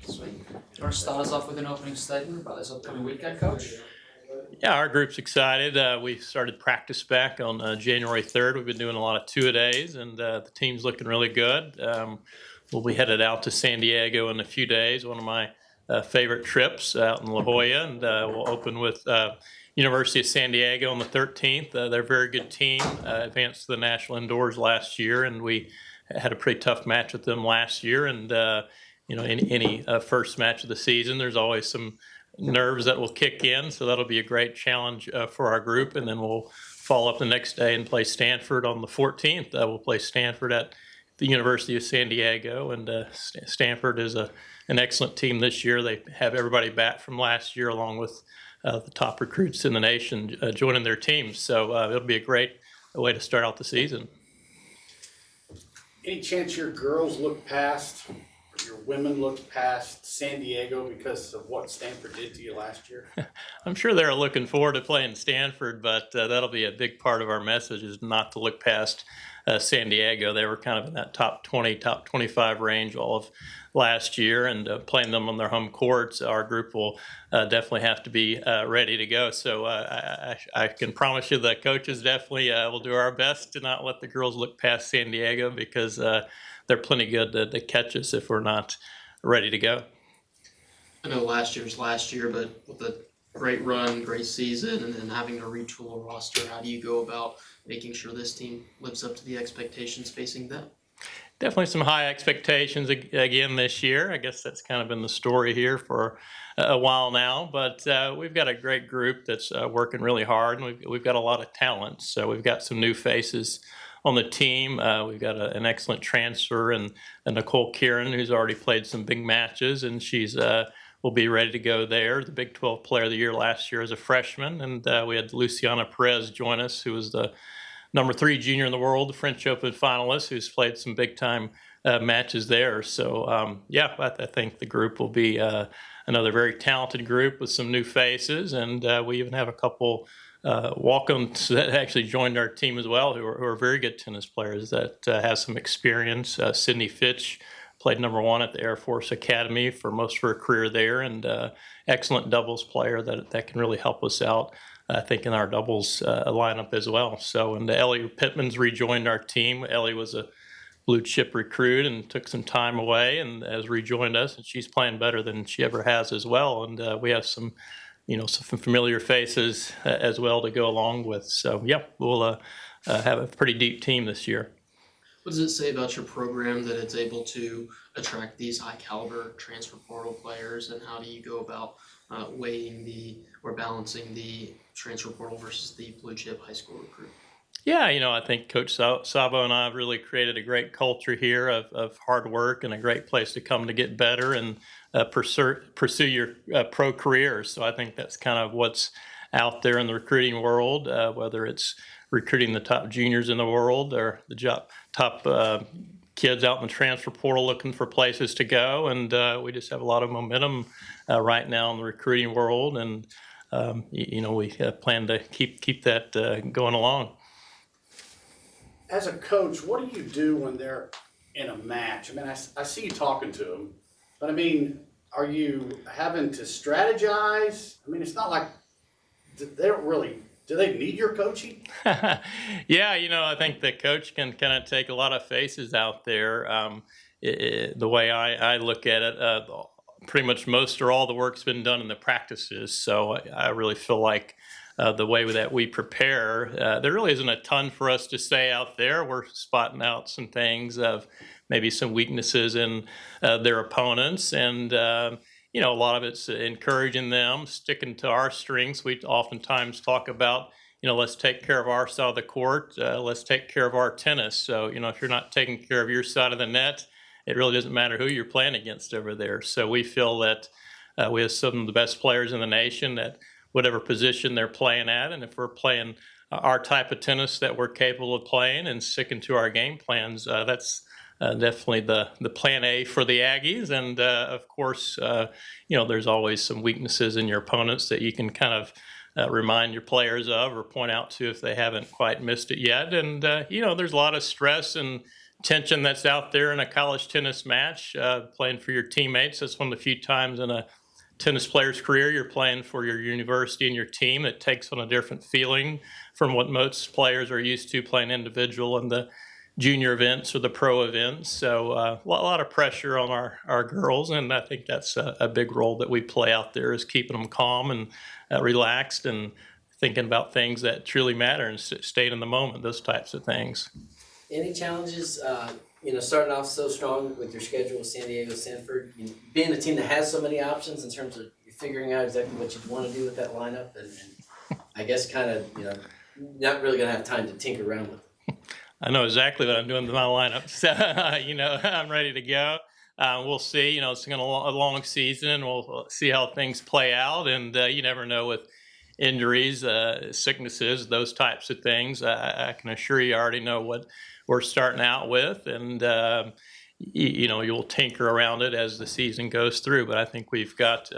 Sweet. You want to start us off with an opening statement about this upcoming weekend, Coach? Yeah, our group's excited. We started practice back on January 3rd. We've been doing a lot of two-a-days, and the team's looking really good. We'll be headed out to San Diego in a few days, one of my favorite trips out in La Jolla, and we'll open with University of San Diego on the 13th. They're a very good team, advanced to the National Indoors last year, and we had a pretty tough match with them last year. And any first match of the season, there's always some nerves that will kick in, so that'll be a great challenge for our group. And then we'll follow up the next day and play Stanford on the 14th. We'll play Stanford at the University of San Diego, and Stanford is an excellent team this year. They have everybody back from last year, along with the top recruits in the nation joining their teams. So it'll be a great way to start out the season. Any chance your girls look past, or your women look past San Diego because of what Stanford did to you last year? I'm sure they're looking forward to playing Stanford, but that'll be a big part of our message, is not to look past San Diego. They were kind of in that top 20, top 25 range all of last year, and playing them on their home courts, our group will definitely have to be ready to go. So I can promise you the coaches definitely will do our best to not let the girls look past San Diego, because they're plenty good to catch us if we're not ready to go. I know last year's last year, but with a great run, great season, and then having to retool a roster, how do you go about making sure this team lives up to the expectations facing them? Definitely some high expectations again this year. I guess that's kind of been the story here for a while now. But we've got a great group that's working really hard, and we've got a lot of talent. So we've got some new faces on the team. We've got an excellent transfer, and Nicole Kieran, who's already played some big matches, and she's will be ready to go there. The Big 12 Player of the Year last year as a freshman. And we had Luciana Perez join us, who was the number 3 junior in the world, the French Open finalist, who's played some big-time matches there. So, I think the group will be another very talented group with some new faces. And we even have a couple walk-ons that actually joined our team as well, who are very good tennis players that have some experience. Sydney Fitch played number 1 at the Air Force Academy for most of her career there, and excellent doubles player that can really help us out, I think, in our doubles lineup as well. So, and Ellie Pittman's rejoined our team. Ellie was a blue chip recruit and took some time away and has rejoined us, and she's playing better than she ever has as well. And we have some familiar faces as well to go along with. So, we'll have a pretty deep team this year. What does it say about your program that it's able to attract these high caliber transfer portal players, and how do you go about weighing or balancing the transfer portal versus the blue chip high school recruit? Yeah, I think Coach Sabo and I have really created a great culture here of hard work, and a great place to come to get better and pursue your pro career. So I think that's kind of what's out there in the recruiting world, whether it's recruiting the top juniors in the world, or the top kids out in the transfer portal looking for places to go. And we just have a lot of momentum right now in the recruiting world, and we plan to keep that going along. As a coach, what do you do when they're in a match? I mean, I see you talking to them, but I mean, are you having to strategize? I mean, it's not like they don't really. Do they need your coaching? Yeah, I think the coach can kind of take a lot of faces out there. The way I look at it, pretty much most or all the work's been done in the practices. So I really feel like the way that we prepare, there really isn't a ton for us to say out there. We're spotting out some things of maybe some weaknesses in their opponents, and a lot of it's encouraging them, sticking to our strengths. We oftentimes talk about, let's take care of our side of the court. Let's take care of our tennis. So, if you're not taking care of your side of the net, it really doesn't matter who you're playing against over there. So we feel that we have some of the best players in the nation at whatever position they're playing at. And if we're playing our type of tennis that we're capable of playing and sticking to our game plans, that's definitely the plan A for the Aggies. And of course, there's always some weaknesses in your opponents that you can kind of remind your players of, or point out to if they haven't quite missed it yet. And there's a lot of stress and tension that's out there in a college tennis match, playing for your teammates. That's one of the few times in a tennis player's career you're playing for your university and your team. It takes on a different feeling from what most players are used to playing individual in the junior events or the pro events. So a lot of pressure on our girls, and I think that's a big role that we play out there, is keeping them calm and relaxed and thinking about things that truly matter and staying in the moment, those types of things. Any challenges, starting off so strong with your schedule with San Diego, Stanford, being a team that has so many options in terms of figuring out exactly what you want to do with that lineup, and I guess kind of, not really going to have time to tinker around with it. I know exactly what I'm doing with my lineup. So, I'm ready to go. We'll see. It's going to a long season. We'll see how things play out. And you never know with injuries, sicknesses, those types of things. I can assure you I already know what we're starting out with. And, you'll tinker around it as the season goes through. But I think we've got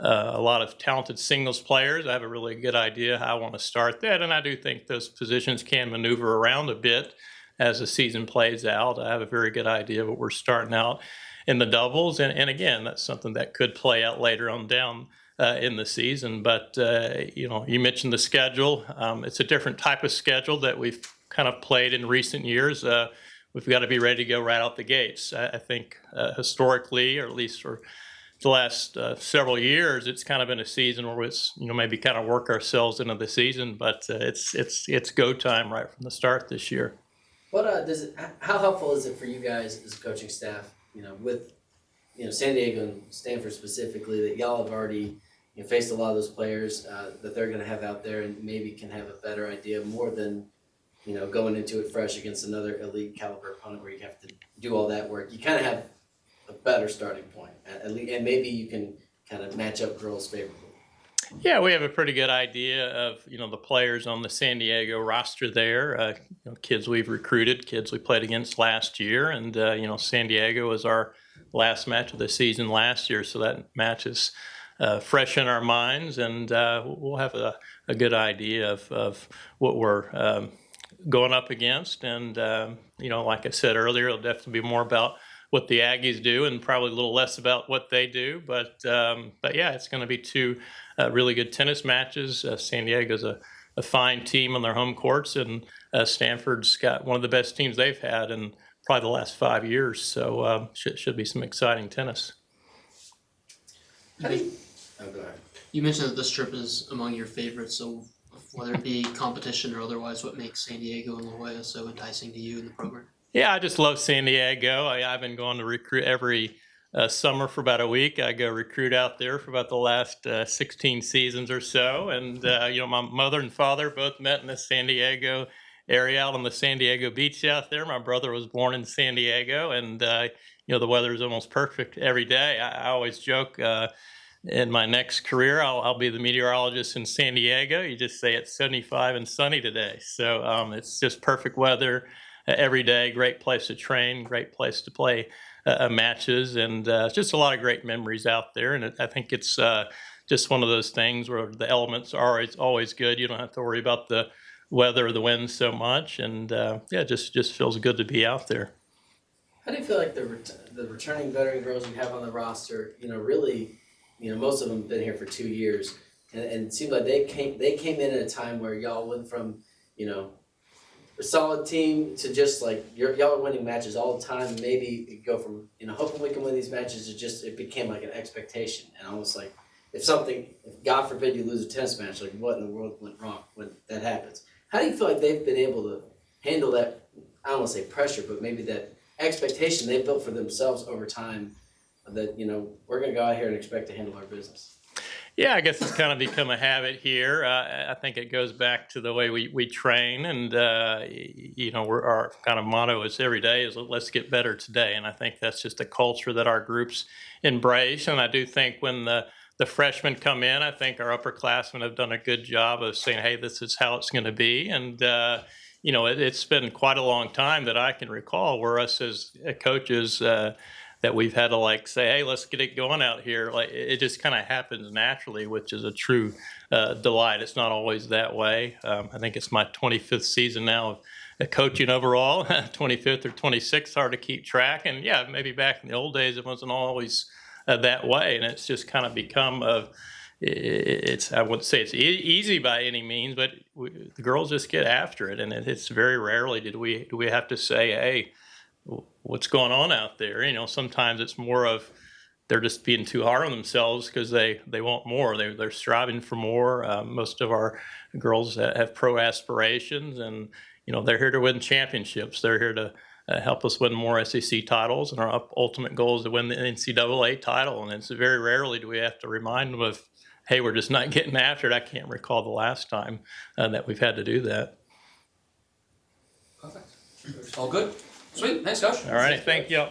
a lot of talented singles players. I have a really good idea how I want to start that, and I do think those positions can maneuver around a bit as the season plays out. I have a very good idea of what we're starting out in the doubles, and again, that's something that could play out later on down in the season. But you mentioned the schedule. It's a different type of schedule that we've kind of played in recent years. We've got to be ready to go right out the gates. I think historically, or at least for the last several years, it's kind of been a season where it's maybe kind of work ourselves into the season, but it's go time right from the start this year. What how helpful is it for you guys as a coaching staff, with San Diego and Stanford specifically, that y'all have already faced a lot of those players that they're going to have out there, and maybe can have a better idea more than going into it fresh against another elite caliber opponent where you have to do all that work. You kind of have a better starting point, at least, and maybe you can kind of match up girls favorably. Yeah, we have a pretty good idea of the players on the San Diego roster there. Kids we've recruited, kids we played against last year, and San Diego was our last match of the season last year, so that match is fresh in our minds, and we'll have a good idea of what we're going up against. And like I said earlier, it'll definitely be more about what the Aggies do and probably a little less about what they do. But yeah, it's going to be two really good tennis matches. San Diego's a fine team on their home courts, and Stanford's got one of the best teams they've had in probably the last 5 years. So should be some exciting tennis. How do you, go ahead. You mentioned that the Strip is among your favorites, so whether it be competition or otherwise, what makes San Diego and La Jolla so enticing to you in the program? Yeah, I just love San Diego. I've been going to recruit every summer for about a week. I go recruit out there for about the last 16 seasons or so. And, my mother and father both met in the San Diego area out on the San Diego beach out there. My brother was born in San Diego, and, the weather is almost perfect every day. I always joke in my next career, I'll be the meteorologist in San Diego. You just say it's 75 and sunny today. So it's just perfect weather every day. Great place to train, great place to play matches, and just a lot of great memories out there. And I think it's just one of those things where the elements are always good. You don't have to worry about the weather or the wind so much, and just feels good to be out there. How do you feel like the returning veteran girls you have on the roster, really, most of them have been here for 2 years, and it seems like they came in at a time where y'all went from, a solid team to just like y'all are winning matches all the time. Maybe go from hoping we can win these matches to just it became like an expectation, and almost like if God forbid you lose a tennis match, like what in the world went wrong when that happens? How do you feel like they've been able to handle that? I don't want to say pressure, but maybe that expectation they've built for themselves over time. That we're going to go out here and expect to handle our business. Yeah, I guess it's kind of become a habit here. I think it goes back to the way we train, and our kind of motto is every day is let's get better today, and I think that's just a culture that our groups embrace. And I do think when the freshmen come in, I think our upperclassmen have done a good job of saying, hey, this is how it's going to be. And it's been quite a long time that I can recall where us as coaches that we've had to say, hey, let's get it going out here. It just kind of happens naturally, which is a true delight. It's not always that way. I think it's my 25th season now of coaching overall, 25th or 26th, hard to keep track. And yeah, maybe back in the old days, it wasn't always that way. And it's just kind of become it's, I wouldn't say it's easy by any means, but the girls just get after it. And it's very rarely do we have to say, hey, what's going on out there? You know, sometimes it's more of they're just being too hard on themselves because they want more. They're striving for more. Most of our girls have pro aspirations, and you know they're here to win championships. They're here to help us win more SEC titles, and our ultimate goal is to win the NCAA title. And it's very rarely do we have to remind them of, hey, we're just not getting after it. I can't recall the last time that we've had to do that. Perfect. All good. Sweet. Thanks, Coach. All right, thank you.